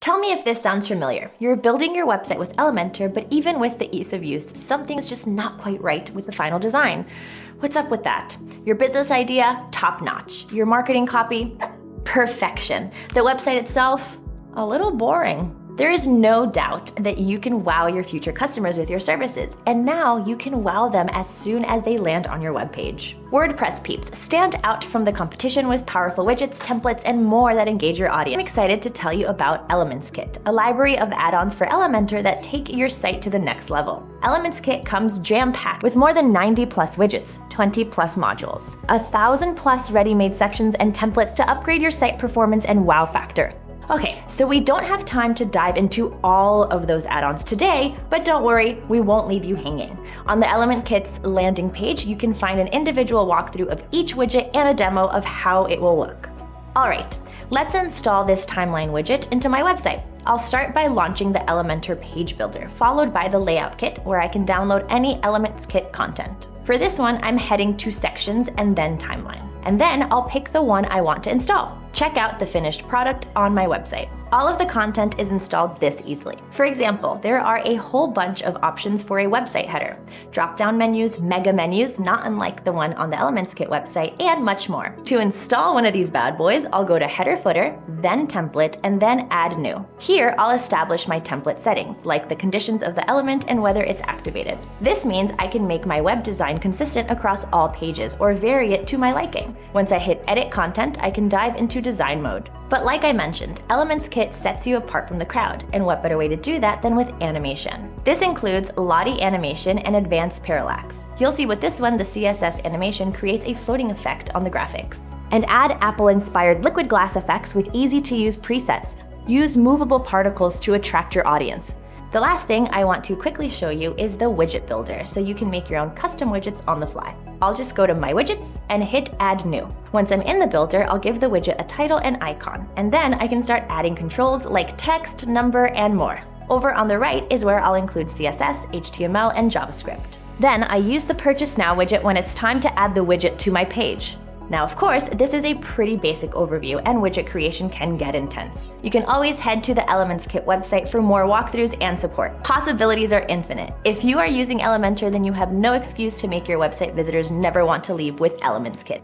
Tell me if this sounds familiar. You're building your website with Elementor, but even with the ease of use, something's just not quite right with the final design. What's up with that? Your business idea? Top-notch. Your marketing copy? Perfection. The website itself? A little boring. There is no doubt that you can wow your future customers with your services, and now you can wow them as soon as they land on your webpage. WordPress peeps, stand out from the competition with powerful widgets, templates, and more that engage your audience. I'm excited to tell you about ElementsKit, a library of add-ons for Elementor that take your site to the next level. ElementsKit comes jam-packed with more than 90 plus widgets, 20 plus modules, 1,000 plus ready-made sections and templates to upgrade your site performance and wow factor. Okay, so we don't have time to dive into all of those add-ons today, but don't worry, we won't leave you hanging. On the ElementsKit's landing page, you can find an individual walkthrough of each widget and a demo of how it will look. All right, let's install this timeline widget into my website. I'll start by launching the Elementor page builder, followed by the layout kit, where I can download any ElementsKit content. For this one, I'm heading to sections and then timeline. And then I'll pick the one I want to install. Check out the finished product on my website. All of the content is installed this easily. For example, there are a whole bunch of options for a website header, drop-down menus, mega menus, not unlike the one on the ElementsKit website, and much more. To install one of these bad boys, I'll go to Header Footer, then Template, and then Add New. Here, I'll establish my template settings, like the conditions of the element and whether it's activated. This means I can make my web design consistent across all pages or vary it to my liking. Once I hit Edit Content, I can dive into design mode. But like I mentioned, ElementsKit sets you apart from the crowd, and what better way to do that than with animation? This includes Lottie animation and advanced parallax. You'll see with this one, the CSS animation creates a floating effect on the graphics. And add Apple-inspired liquid glass effects with easy-to-use presets. Use movable particles to attract your audience. The last thing I want to quickly show you is the Widget Builder, so you can make your own custom widgets on the fly. I'll just go to My Widgets and hit Add New. Once I'm in the builder, I'll give the widget a title and icon, and then I can start adding controls like text, number, and more. Over on the right is where I'll include CSS, HTML, and JavaScript. Then I use the Purchase Now widget when it's time to add the widget to my page. Now, of course, this is a pretty basic overview, and widget creation can get intense. You can always head to the ElementsKit website for more walkthroughs and support. Possibilities are infinite. If you are using Elementor, then you have no excuse to make your website visitors never want to leave with ElementsKit.